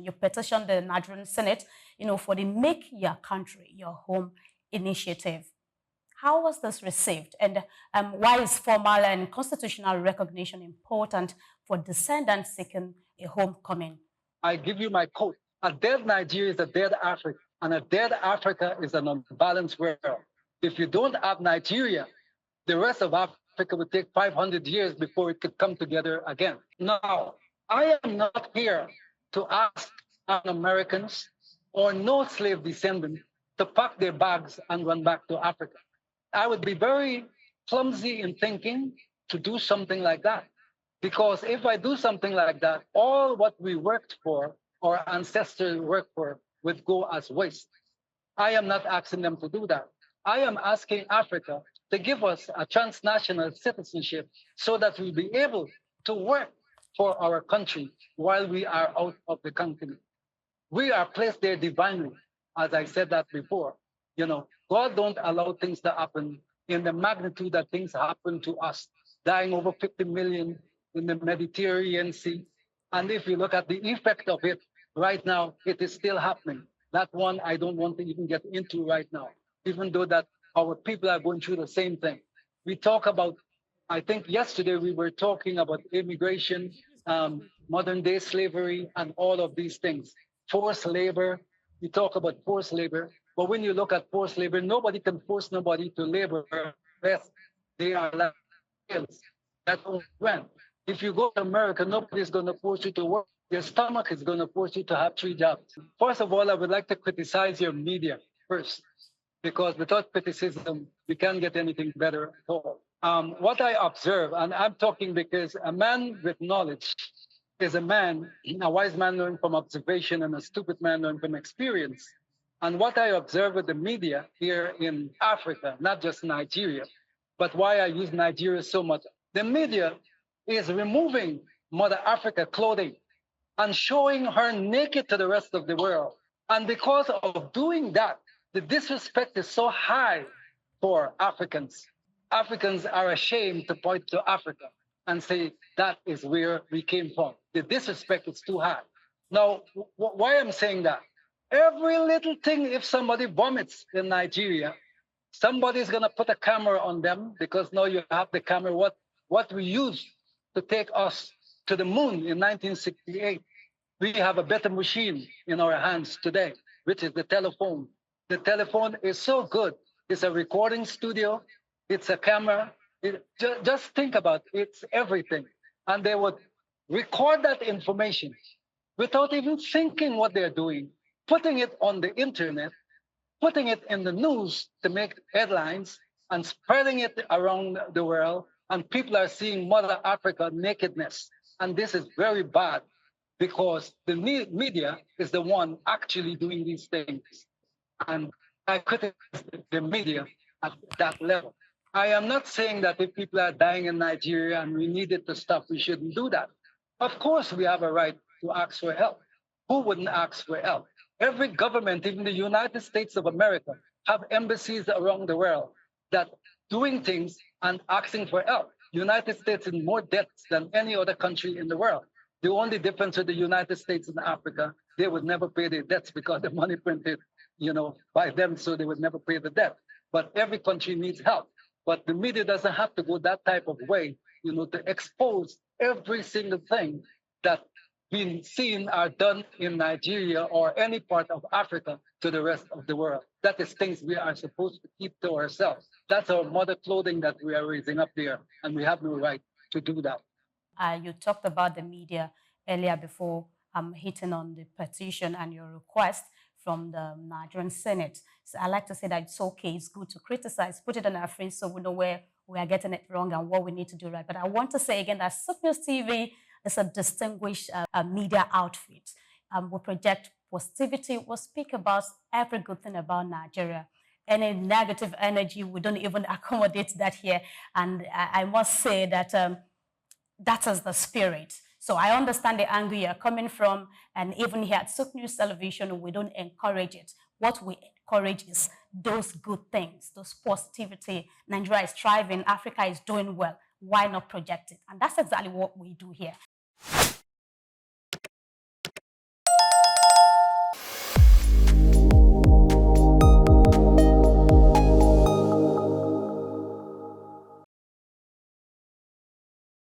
you petitioned the Nigerian Senate, for the Make Your Country Your Home initiative. How was this received? And why is formal and constitutional recognition important for descendants seeking a homecoming? I give you my quote. A dead Nigeria is a dead Africa, and a dead Africa is an unbalanced world. If you don't have Nigeria, the rest of Africa would take 500 years before it could come together again. Now, I am not here to ask Americans or no slave descendants to pack their bags and run back to Africa. I would be very clumsy in thinking to do something like that. Because if I do something like that, all what we worked for, our ancestors worked for, would go as waste. I am not asking them to do that. I am asking Africa to give us a transnational citizenship so that we'll be able to work for our country while we are out of the country. We are placed there divinely, as I said that before. God don't allow things to happen in the magnitude that things happen to us, dying over 50 million in the Mediterranean Sea. And if you look at the effect of it right now, it is still happening. That one I don't want to even get into right now, even though that our people are going through the same thing. We talk about, I think yesterday we were talking about immigration, modern day slavery, and all of these things. Forced labor, we talk about forced labor. But when you look at forced labor, nobody can force nobody to labor unless they are like skills. That's when. If you go to America, nobody's going to force you to work. Your stomach is going to force you to have 3 jobs. First of all, I would like to criticize your media first, because without criticism, we can't get anything better at all. What I observe, and I'm talking because a man with knowledge is a wise man learned from observation and a stupid man learned from experience. And what I observe with the media here in Africa, not just Nigeria, but why I use Nigeria so much, the media is removing Mother Africa clothing and showing her naked to the rest of the world. And because of doing that, the disrespect is so high for Africans. Africans are ashamed to point to Africa and say that is where we came from. The disrespect is too high. Now, why I'm saying that? Every little thing, if somebody vomits in Nigeria, somebody's going to put a camera on them, because now you have the camera. What we used to take us to the moon in 1968, we have a better machine in our hands today, which is the telephone. The telephone is so good. It's a recording studio. It's a camera. Just think about it. It's everything. And they would record that information without even thinking what they're doing, putting it on the internet, putting it in the news to make headlines, and spreading it around the world. And people are seeing Mother Africa nakedness. And this is very bad, because the media is the one actually doing these things. And I criticize the media at that level. I am not saying that if people are dying in Nigeria and we need it to stop, we shouldn't do that. Of course, we have a right to ask for help. Who wouldn't ask for help? Every government, even the United States of America, have embassies around the world that doing things and asking for help. United States in more debts than any other country in the world. The only difference with the United States and Africa, they would never pay their debts because the money printed, by them, so they would never pay the debt. But every country needs help. But the media doesn't have to go that type of way, to expose every single thing that being seen are done in Nigeria or any part of Africa to the rest of the world. That is things we are supposed to keep to ourselves. That's our mother clothing that we are raising up there, and we have no right to do that. You talked about the media earlier before hitting on the petition and your request from the Nigerian Senate. So I like to say that it's okay, it's good to criticize, put it on our face so we know where we are getting it wrong and what we need to do right. But I want to say again that News TV is a distinguished media outfit. We project positivity, we speak about every good thing about Nigeria. Any negative energy, we don't even accommodate that here. And I must say that that is the spirit. So I understand the angle you're coming from, and even here at News Television, we don't encourage it. What we encourage is those good things, those positivity. Nigeria is thriving, Africa is doing well. Why not project it? And that's exactly what we do here.